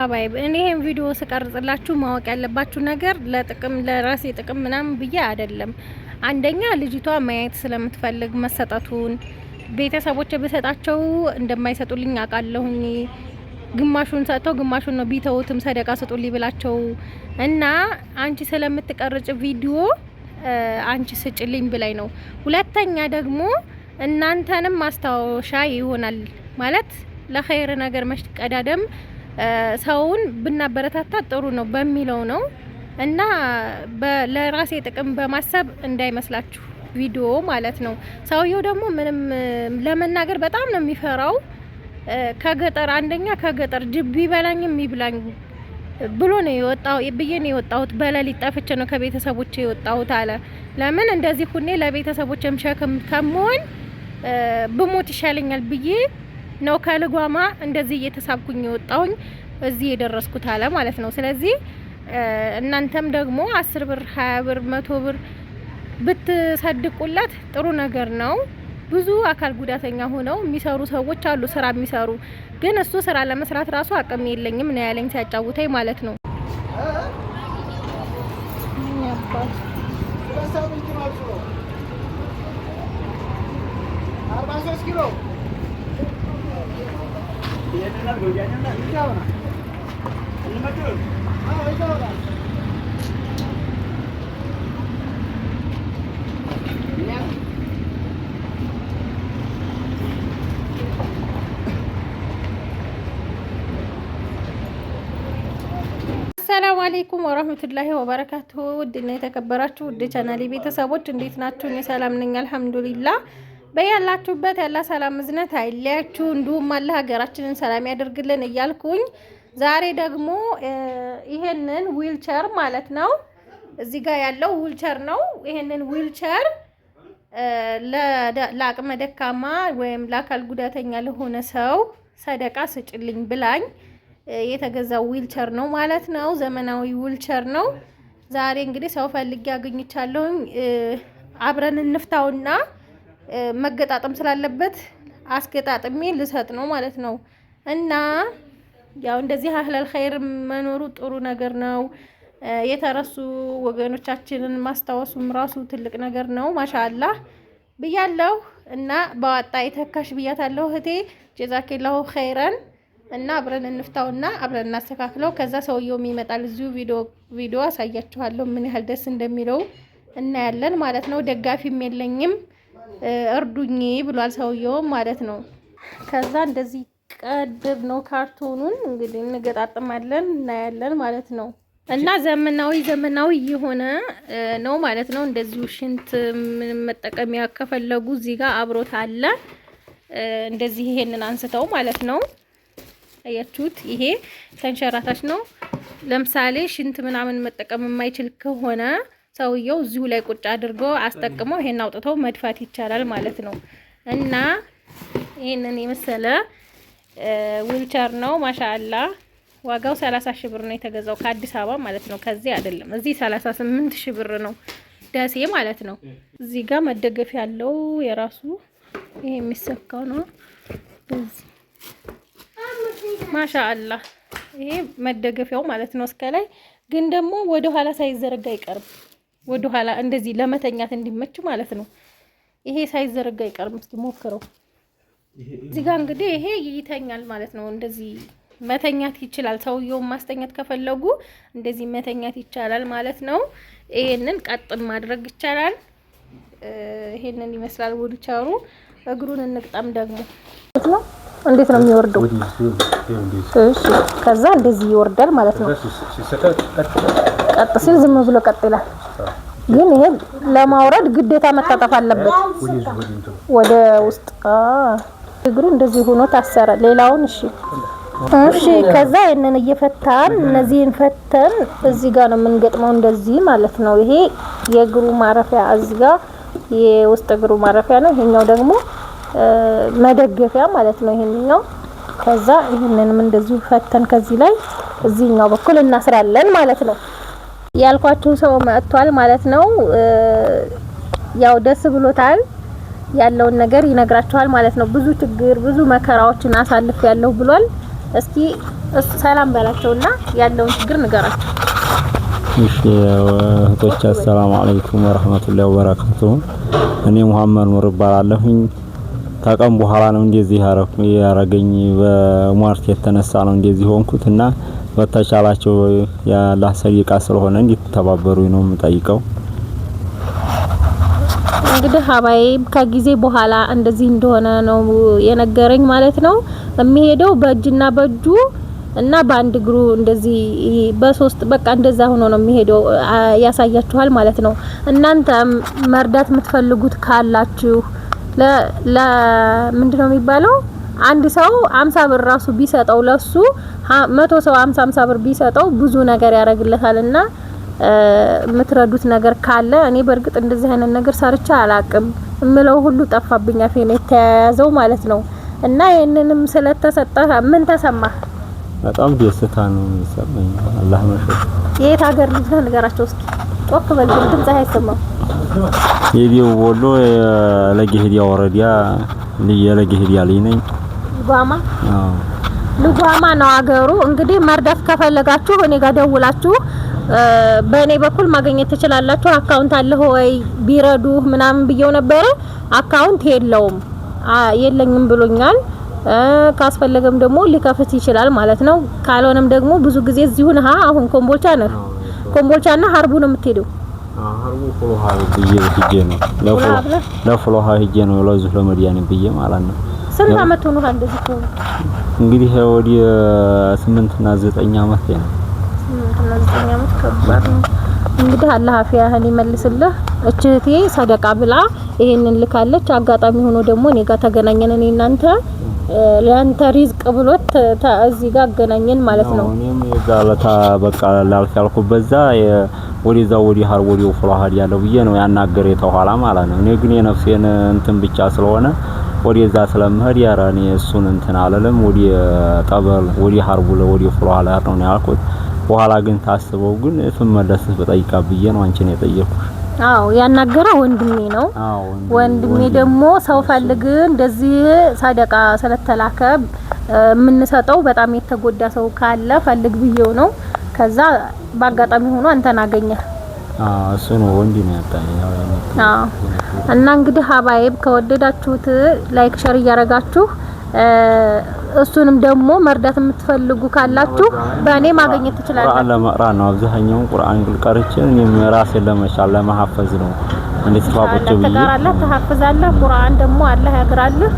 አባይ እኔ ይሄን ቪዲዮ ስቀርጽላችሁ ማወቅ ያለባችሁ ነገር ለጥቅም ለራሴ ጥቅም ምናምን ብዬ አይደለም። አንደኛ ልጅቷ ማየት ስለምትፈልግ መሰጠቱን ቤተሰቦች በሰጣቸው እንደማይሰጡልኝ አውቃለሁኝ። ግማሹን ሰጥተው ግማሹን ነው ቢተውትም ሰደቃ ስጡልኝ ብላቸው እና አንቺ ስለምትቀርጭ ቪዲዮ አንቺ ስጭልኝ ብላይ ነው። ሁለተኛ ደግሞ እናንተንም ማስታወሻ ይሆናል ማለት ለኸይር ነገር መሽቀዳደም ሰውን ብናበረታታ ጥሩ ነው በሚለው ነው እና ለራሴ ጥቅም በማሰብ እንዳይመስላችሁ ቪዲዮ ማለት ነው። ሰውየው ደግሞ ምንም ለመናገር በጣም ነው የሚፈራው። ከገጠር አንደኛ ከገጠር ጅብ ይበላኝም ይብላኝ ብሎ ነው የወጣው ብዬ ነው የወጣሁት። በሌሊት ጠፍቼ ነው ከቤተሰቦቼ የወጣሁት አለ። ለምን እንደዚህ ሁኔ ለቤተሰቦቼም ሸክም ከመሆን ብሞት ይሻለኛል ብዬ ነው ከልጓማ እንደዚህ እየተሳብኩኝ የወጣሁኝ እዚህ የደረስኩት አለ ማለት ነው። ስለዚህ እናንተም ደግሞ 10 ብር 20 ብር 100 ብር ብትሰድቁላት ጥሩ ነገር ነው። ብዙ አካል ጉዳተኛ ሆነው የሚሰሩ ሰዎች አሉ፣ ስራ የሚሰሩ ግን እሱ ስራ ለመስራት ራሱ አቅም የለኝም ነው ያለኝ ሲያጫውተኝ ማለት ነው። ሰላም አለይኩም ወራህመቱላሂ ወበረካቱሁ። ውድና የተከበራችሁ ውድ ቻናሌ ቤተሰቦች እንዴት ናችሁ? እኔ ሰላም ነኝ አልሐምዱሊላህ። በያላችሁበት ያላ ሰላም እዝነት አይለያችሁ፣ እንዲሁም አላህ ሀገራችንን ሰላም ያደርግልን እያልኩኝ ዛሬ ደግሞ ይሄንን ዊልቸር ማለት ነው እዚህ ጋር ያለው ዊልቸር ነው። ይሄንን ዊልቸር ለአቅመ ደካማ ወይም ለአካል ጉዳተኛ ለሆነ ሰው ሰደቃ ስጭልኝ ብላኝ የተገዛው ዊልቸር ነው ማለት ነው። ዘመናዊ ዊልቸር ነው። ዛሬ እንግዲህ ሰው ፈልጌ አግኝቻለሁኝ። አብረን እንፍታውና መገጣጠም ስላለበት አስገጣጥሜ ልሰጥ ነው ማለት ነው። እና ያው እንደዚህ አህለል ኸይር መኖሩ ጥሩ ነገር ነው። የተረሱ ወገኖቻችንን ማስታወሱም ራሱ ትልቅ ነገር ነው። ማሻአላህ ብያለሁ እና በዋጣ የተካሽ ብያታለሁ እህቴ ጀዛከላሁ ኸይረን። እና አብረን እንፍታውና አብረን እናስተካክለው። ከዛ ሰውየው ይመጣል። እዚሁ ቪዲዮ አሳያችኋለሁ ምን ያህል ደስ እንደሚለው እናያለን ማለት ነው። ደጋፊም የለኝም እርዱኝ ብሏል ሰውየው ማለት ነው። ከዛ እንደዚህ ቀድር ነው ካርቶኑን እንግዲህ እንገጣጥማለን እናያለን ማለት ነው። እና ዘመናዊ የሆነ ነው ማለት ነው። እንደዚሁ ሽንት መጠቀሚያ ከፈለጉ እዚህ ጋር አብሮት አለ። እንደዚህ ይሄንን አንስተው ማለት ነው። አያችሁት? ይሄ ተንሸራታች ነው። ለምሳሌ ሽንት ምናምን መጠቀም የማይችል ከሆነ ሰውየው እዚሁ ላይ ቁጭ አድርጎ አስጠቅመው ይሄን አውጥተው መድፋት ይቻላል ማለት ነው። እና ይሄንን የመሰለ ዊልቸር ነው ማሻአላህ። ዋጋው 30 ሺህ ብር ነው የተገዛው ከአዲስ አበባ ማለት ነው። ከዚህ አይደለም እዚህ 38 ሺህ ብር ነው ደሴ ማለት ነው። እዚህ ጋር መደገፍ ያለው የራሱ ይሄ የሚሰካው ነው። እዚህ ማሻአላህ ይሄ መደገፊያው ማለት ነው። እስከላይ ግን ደግሞ ወደ ኋላ ሳይዘረጋ አይቀርም። ወደ ኋላ እንደዚህ ለመተኛት እንዲመች ማለት ነው። ይሄ ሳይዘረጋ አይቀርም። እስኪ ሞክረው። እዚህ ጋር እንግዲህ ይሄ ይተኛል ማለት ነው። እንደዚህ መተኛት ይችላል። ሰውየውን ማስተኛት ከፈለጉ እንደዚህ መተኛት ይቻላል ማለት ነው። ይሄንን ቀጥን ማድረግ ይቻላል። ይሄንን ይመስላል ዊልቸሩ። እግሩን እንቅጠም ደግሞ እንዴት ነው የሚወርደው? እሺ ከዛ እንደዚህ ይወርዳል ማለት ነው። ቀጥ ሲል ዝም ብሎ ቀጥ ይላል። ግን ይሄ ለማውረድ ግዴታ መታጠፍ አለበት ወደ ውስጥ። እግሩ እንደዚህ ሆኖ ታሰረ። ሌላውን እሺ ከዛ ይሄንን እየፈታን እነዚህን ፈተን እዚህ ጋር ነው የምንገጥመው እንደዚህ ማለት ነው። ይሄ የእግሩ ማረፊያ እዚህ ጋር የውስጥ እግሩ ማረፊያ ነው። ይሄኛው ደግሞ መደገፊያ ማለት ነው ይሄንኛው። ከዛ ይሄንንም እንደዚሁ ፈተን ከዚህ ላይ እዚህኛው በኩል እናስራለን ማለት ነው። ያልኳችሁ ሰው መጥቷል ማለት ነው። ያው ደስ ብሎታል። ያለውን ነገር ይነግራችኋል ማለት ነው። ብዙ ችግር ብዙ መከራዎችን አሳልፍ ያለው ብሏል። እስኪ ሰላም በላቸውና ያለውን ችግር ንገራቸው። እሺ እህቶች አሰላሙ አለይኩም ወራህመቱላሂ ወበረካቱሁ። እኔ መሐመድ ኑር እባላለሁኝ። ከቀን በኋላ ነው እንደዚህ ያረገኝ በሟርት የተነሳ ነው እንደዚህ ሆንኩትና በተቻላቸው ያላህ ሰይቃ ስለሆነ እንድትተባበሩኝ ነው የምጠይቀው። እንግዲህ ሀባይ ከጊዜ በኋላ እንደዚህ እንደሆነ ነው የነገረኝ ማለት ነው። የሚሄደው በእጅና በእጁ እና በአንድ እግሩ እንደዚህ በሶስት በቃ እንደዛ ሆኖ ነው የሚሄደው። ያሳያችኋል ማለት ነው። እናንተ መርዳት የምትፈልጉት ካላችሁ ምንድነው የሚባለው? አንድ ሰው 50 ብር ራሱ ቢሰጠው ለሱ 100 ሰው 50 ብር ቢሰጠው ብዙ ነገር ያደርግለታልና የምትረዱት ነገር ካለ እኔ በእርግጥ እንደዚህ አይነት ነገር ሰርቻ አላቅም። እምለው ሁሉ ጠፋብኝ አፌ ነው የተያያዘው ማለት ነው። እና ይሄንንም ስለተሰጠ ምን ተሰማ? በጣም ደስታ ነው የሚሰማኝ። አላህ መሸት የት ሀገር ልጅ ነህ? ንገራቸው እስኪ ጮክ በል ድምጽ አይሰማም። የዲው ወሎ ለጌህዲያ ወረዲያ ለጌህዲያ ላይ ነኝ። ልጓማ ልጓማ ነው አገሩ። እንግዲህ መርዳት ከፈለጋችሁ እኔ ጋር ደውላችሁ በእኔ በኩል ማግኘት ትችላላችሁ። አካውንት አለ ሆይ ቢረዱ ምናምን ብየው ነበር። አካውንት የለኝም ብሎኛል። ካስፈለገም ደግሞ ሊከፍት ይችላል ማለት ነው። ካልሆነም ደግሞ ብዙ ጊዜ እዚሁ ነህ። አሁን ኮምቦልቻና ሀርቡ ነው የምትሄደው? ሀርቡ ፍሎሃ ሂጄ ነው ለፍሎሃ ሂጄ ነው ለዚህ ለመዲያን ብዬ ማለት ነው። ስንት አመት ሆኖ እንደዚህ ነው? እንግዲህ ወዲ 8 እና 9 አመት ነው። 8 እና 9 አመት ከባድ ነው። እንግዲህ አላህ አፊያህን ይመልስልህ። እህቴ ሰደቃ ብላ ይሄንን ልካለች። አጋጣሚ ሆኖ ደግሞ እኔ ጋር ተገናኘን። እኔ እናንተ ለአንተ ሪዝቅ ብሎት እዚህ ጋር አገናኘን ማለት ነው። እኔም የዛለታ በቃ ላልካልኩ በዛ ወዲ ሀር ወዲ ፍሎሃ ያለው ብዬ ነው ያናገረ የተኋላ ማለት ነው። እኔ ግን የነፍሴን እንትን ብቻ ስለሆነ ወዲዛ ስለምሄድ ያራኔ እሱን እንትን አለለም ወዲ ጠበል ወዲ ሀርቡ ወዲ ፍሎሃ ነው ያልኩት። በኋላ ግን ታስበው ግን ፍመለስ በጠይቃ ብዬ ነው አንቺን የጠየኩሽ። አዎ ያናገረው ወንድሜ ነው። ወንድሜ ደግሞ ሰው ፈልግ እንደዚህ ሰደቃ ስለተላከ የምንሰጠው በጣም የተጎዳ ሰው ካለ ፈልግ ብዬው ነው። ከዛ በአጋጣሚ ሆኖ አንተን አገኘ። እሱ ነው ወንድሜ ያጣኝ። እና እንግዲህ ሀባይብ ከወደዳችሁት ላይክ ሸር እያረጋችሁ እሱንም ደግሞ መርዳት የምትፈልጉ ካላችሁ በእኔ ማግኘት ትችላላችሁ። ቁርአን ለመቅራት ነው አብዛኛው ቁርአን ቀርቼ እኔም ራሴን ለመቻል ለማሐፈዝ ነው። እንዴት ተፋቆች ብዬ ተቀራለህ ተሐፍዛለህ። ቁርአን ደግሞ አላህ ያግራልህ።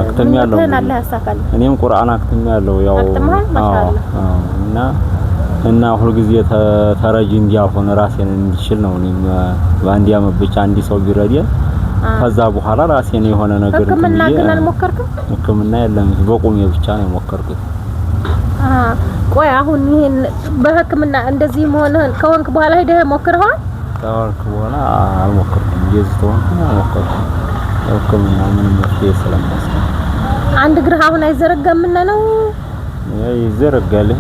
አክተሚያለሁ አላህ ያሳካል። እኔም ቁርአን አክተሚያለሁ ያው እና ሁሉ ጊዜ ተረጂ እንዲያሆን ራሴን እንዲችል ነው። እኔም በአንድ አመት ብቻ አንዲ ሰው ቢረዳኝ ከዛ በኋላ ራሴን የሆነ ነገር ህክምና ግን አልሞከርኩም። ህክምና የለም በቁሜ ብቻ ነው የሞከርኩት። ቆይ አሁን ይሄን በህክምና እንደዚህ መሆንህን ከወንክ በኋላ ሄደህ ሞክረሃል? ከወንክ በኋላ አልሞከርኩም። እንደዚህ ተወንክ አልሞከርኩም። ህክምና ምንም መፍትሄ ስለማይሰጥ አንድ እግርህ አሁን አይዘረጋም እና ነው ይዘረጋል።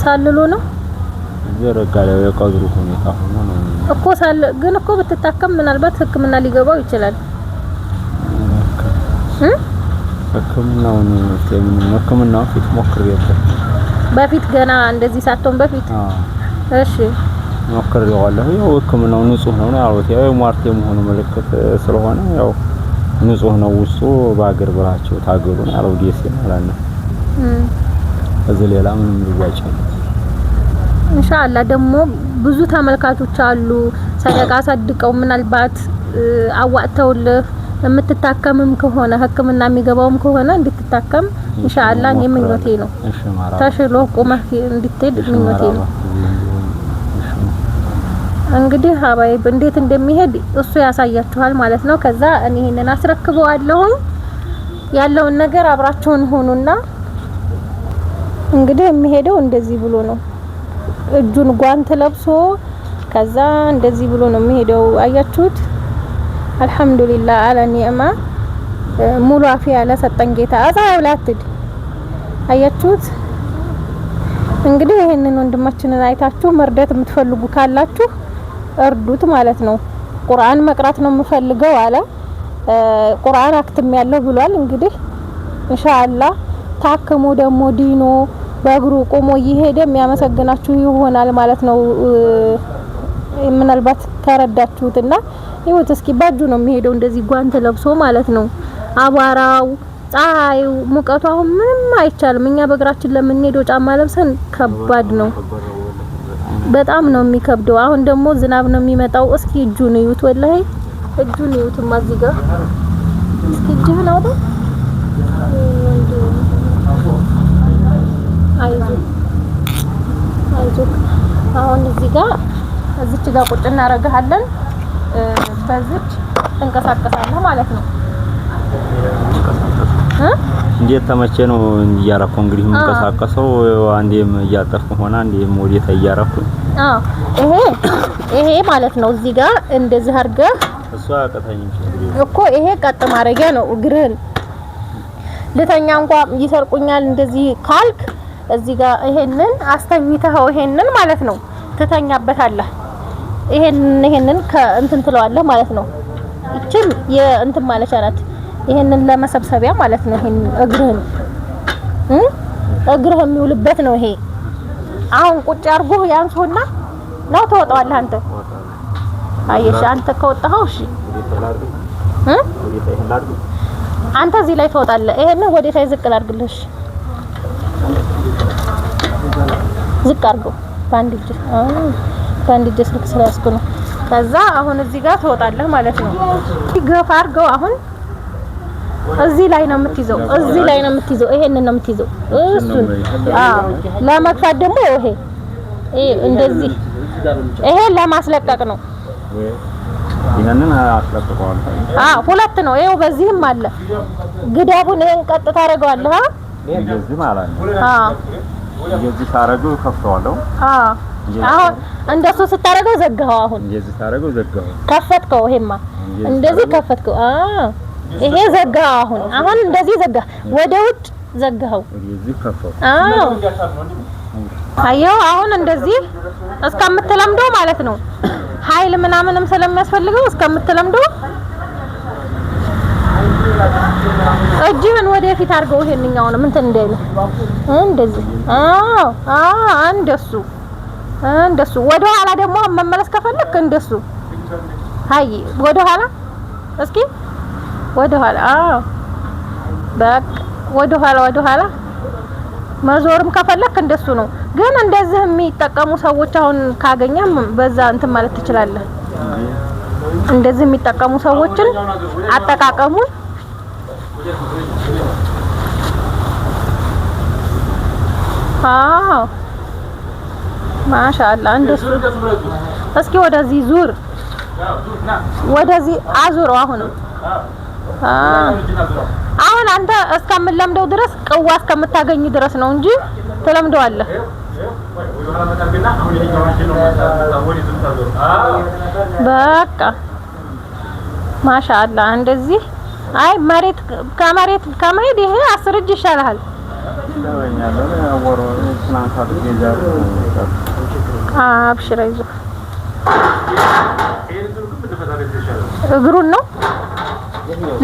ሳልሎ ነው ይዘረጋል። የቀድሩ ሁኔታ ሆኖ ነው እኮ ግን እኮ ብትታከም ምናልባት ህክምና ሊገባው ይችላል። ህክምናው ፊት ሞክሬያለሁ። በፊት ገና እንደዚህ ሳትሆን በፊት እሺ ሞክሬዋለሁ። ያው ህክምናው ንጹህ ነው ያሉት። ያው ሟርት የመሆኑ ምልክት ስለሆነ ያው ንጹህ ነው ውስጡ በአገር ብላችሁ ታገሉ ነው ያለው ዲኤስ ማለት ነው። እዚህ ሌላ ምንም ልዋጭ ነው። ኢንሻአላህ ደግሞ ብዙ ተመልካቾች አሉ ሰደቃ ሰድቀው ምናልባት አዋጥተውልህ የምትታከምም ከሆነ ህክምና የሚገባውም ከሆነ እንድትታከም ኢንሻአላህ እኔ ምኞቴ ነው። ተሽሎ ቆመህ እንድትሄድ ምኞቴ ነው። እንግዲህ ሀባይብ እንዴት እንደሚሄድ እሱ ያሳያችኋል ማለት ነው። ከዛ እኔ ይሄንን አስረክበዋለሁ። ያለውን ነገር አብራችሁን ሆኑና እንግዲህ የሚሄደው እንደዚህ ብሎ ነው። እጁን ጓንት ለብሶ ከዛ እንደዚህ ብሎ ነው የሚሄደው። አያችሁት? አልহামዱሊላህ አለ ኒዕማ ሙሉ አፊያ ለሰጠን ጌታ አዛውላትድ አያችሁት? እንግዲህ ይሄንን ወንድማችንን አይታችሁ መርዳት የምትፈልጉ ካላችሁ እርዱት ማለት ነው። ቁርአን መቅራት ነው የምፈልገው አለ። ቁርአን አክትም ያለው ብሏል። እንግዲህ ኢንሻአላህ ታክሞ ደግሞ ዲኖ በእግሩ ቆሞ እየሄደ የሚያመሰግናችሁ ይሆናል ማለት ነው። ምናልባት ተረዳችሁትና ይሁት እስኪ ባጁ ነው የሚሄደው እንደዚህ ጓንት ለብሶ ማለት ነው። አቧራው ፀሐዩ ሙቀቱ አሁን ምንም አይቻልም። እኛ በእግራችን ለምንሄደው ጫማ ለብሰን ከባድ ነው፣ በጣም ነው የሚከብደው። አሁን ደግሞ ዝናብ ነው የሚመጣው። እስኪ እጁን እዩት፣ ወላሂ እጁን እዩትማ እዚህ ጋር እስኪ እጅህን አውጣ። አይዞህ አሁን እዚህ ጋር እዚች ጋር ቁጭ እናደርግሃለን። በዚች እንቀሳቀሳለን ማለት ነው። እንዴት ተመቼ ነው እያረኩ እንግዲህ የምንቀሳቀሰው። አንዴም እያጠፍኩ ሆነ አንዴም ወዴታ እያረኩ ይሄ ማለት ነው። እዚህ ጋር እንደዚህ አድርገህ እሷ አቀታኝም እኮ ይሄ ቀጥ ማድረጊያ ነው። እግርህን ልተኛ እንኳን ይሰርቁኛል እንደዚህ ካልክ እዚህ ጋር ይሄንን አስተኝተኸው ይሄንን ማለት ነው ትተኛበታለህ። ይሄንን ከእንትን ትለዋለህ ማለት ነው። እቺም የእንትን ማለቻ ናት። ይሄንን ለመሰብሰቢያ ማለት ነው። ይሄን እግርህን የሚውልበት ነው። ይሄ አሁን ቁጭ አድርጎ ያንሱና ነው ተወጣዋለህ አንተ። አየሽ አንተ ከወጣኸው እሺ አንተ እዚህ ላይ ትወጣለህ። ይሄንን ወዴታ ዝቅ አድርግልሽ፣ ዝቅ አድርገው በአንድ እጅ ስልክ ስለያዝኩ ነው። ከዛ አሁን እዚህ ጋር ትወጣለህ ማለት ነው። ገፋ አድርገው። አሁን እዚህ ላይ ነው የምትይዘው፣ እዚህ ላይ ነው የምትይዘው። ይሄንን ነው የምትይዘው እሱን። ለመክፋት ደግሞ ይሄ እንደዚህ ይሄ ለማስለቀቅ ነው። ይሄንን አስለቅቀዋለሁ። ሁለት ነው። ይሄው በዚህም አለ ግዳቡን። ይሄን ቀጥታ አደርገዋለሁ እንደዚህ ማለት ነው። እንደዚህ ታረገው ከፍተዋለሁ። አሁን እንደሱ ስታረገው ዘጋኸው። አሁን እንደዚህ ታረገው ዘጋኸው፣ ከፈትከው። ይሄማ እንደዚህ ከፈትከው። ይሄ ዘጋኸው። አሁን እንደዚህ ዘጋ፣ ወደ ውጭ ዘጋኸው። እንደዚህ ከፈው። አየው አሁን እንደዚህ እስከምትለምደው ማለት ነው። ኃይል ምናምንም ስለሚያስፈልገው እስከምትለምደው እጅህን ወደፊት አድርገው። ይሄንኛውን እንትን እንደለ እንደዚህ እንደሱ ወደ ኋላ ደግሞ መመለስ ከፈለክ እንደሱ አይ ወደ ኋላ እስኪ ወደ ኋላ በቃ ወደ ኋላ መዞርም ከፈለክ እንደሱ ነው። ግን እንደዚህ የሚጠቀሙ ሰዎች አሁን ካገኘም በዛ እንትን ማለት ትችላለህ። እንደዚህ የሚጠቀሙ ሰዎችን አጠቃቀሙን ማሻአላ እንደሱ። እስኪ ወደዚህ ዙር፣ ወደዚህ አዙረው። አሁን አንተ እስከምትለምደው ድረስ ቅዋ እስከምታገኝ ድረስ ነው እንጂ ትለምደዋለህ። በቃ ማሻአላ እንደዚህ። አይ መሬት ከመሄድ ይሄ 10 እጅ ይሻላል። አብሽር አይዞህ። እግሩን ነው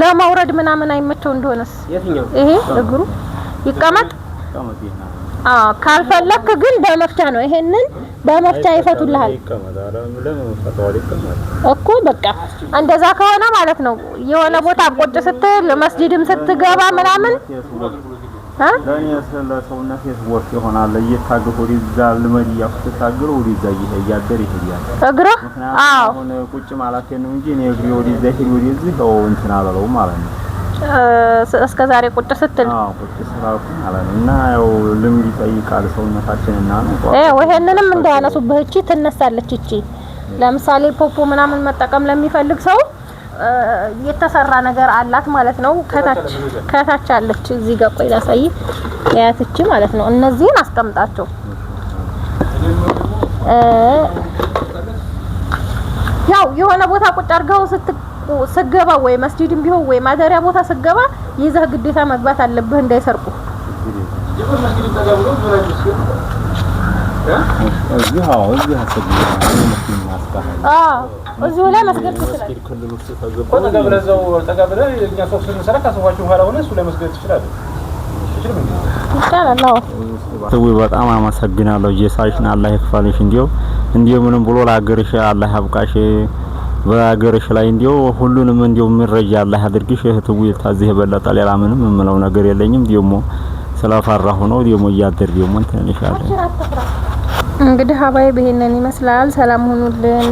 ለማውረድ ምናምን አይመቸው እንደሆነስ ይሄ እግሩ ይቀመጥ። ካልፈለክ ግን በመፍቻ ነው። ይሄንን በመፍቻ ይፈቱልሃል እኮ። በቃ እንደዛ ከሆነ ማለት ነው የሆነ ቦታ ቁጭ ስትል መስጂድም ስትገባ ምናምን ለኔ ስለሰውነት የስፖርት ይሆናል። እየታገሉ ወዲዛ ለመዲያ ፍታገሉ ወዲዛ እያደር ይሄዳል እግራ። አሁን ቁጭ ማለት ነው እንጂ እኔ እግሬ ወዲዛ ወዲዚህ ነው እንትን አላለው ማለት ነው። እስከ ዛሬ ቁጭ ስትል ቁጭ ስላልኩ ማለት ነው። እና ያው ልምድ ይጠይቃል ሰውነታችንና ነው። ይሄንንም እንዳያነሱብህ እቺ ትነሳለች። እቺ ለምሳሌ ፖፖ ምናምን መጠቀም ለሚፈልግ ሰው የተሰራ ነገር አላት ማለት ነው። ከታች አለች። እዚህ ጋር ቆይ ላሳይ። ያትቺ ማለት ነው። እነዚህን አስቀምጣቸው። ያው የሆነ ቦታ ቁጭ አድርገው ስትገባ ወይ መስጂድም ቢሆን ወይ ማደሪያ ቦታ ስትገባ ይዘህ ግዴታ መግባት አለብህ እንዳይሰርቁ። እዚሁ ላይ መስገድ ትችላለህ። በጣም አመሰግናለሁ። ጄሳሽን አላህ ይክፈልሽ። እንዲው ምንም ብሎ ለሀገርሽ አላህ ያብቃሽ። በሀገርሽ ላይ ሁሉንም ምረጃ አላህ ያድርግሽ። እህትዬ ታዚህ የበለጠ ሌላ ምንም የምለው ነገር የለኝም። ስለፈራሁ ነው እያደር እንትን ይሻላል። እንግዲህ ሀባይ በእነን ይመስላል። ሰላም ሁኑልን።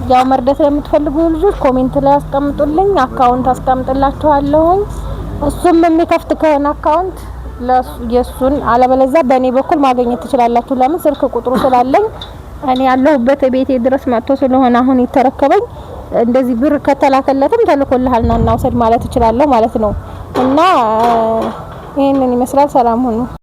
ያው መርዳት ለምትፈልጉ ልጆች ኮሜንት ላይ አስቀምጡልኝ፣ አካውንት አስቀምጥላችኋለሁ። እሱም የሚከፍት ከሆነ አካውንት የሱን አለበለዚያ በእኔ በኩል ማግኘት ትችላላችሁ። ለምን ስልክ ቁጥሩ ስላለኝ እኔ ያለሁበት ቤቴ ድረስ መጥቶ ስለሆነ አሁን ይተረከበኝ እንደዚህ ብር ከተላከለትም ተልኮልሃልና እናውሰድ ማለት እችላለሁ ማለት ነው። እና ይሄንን ይመስላል። ሰላም ሁኑ።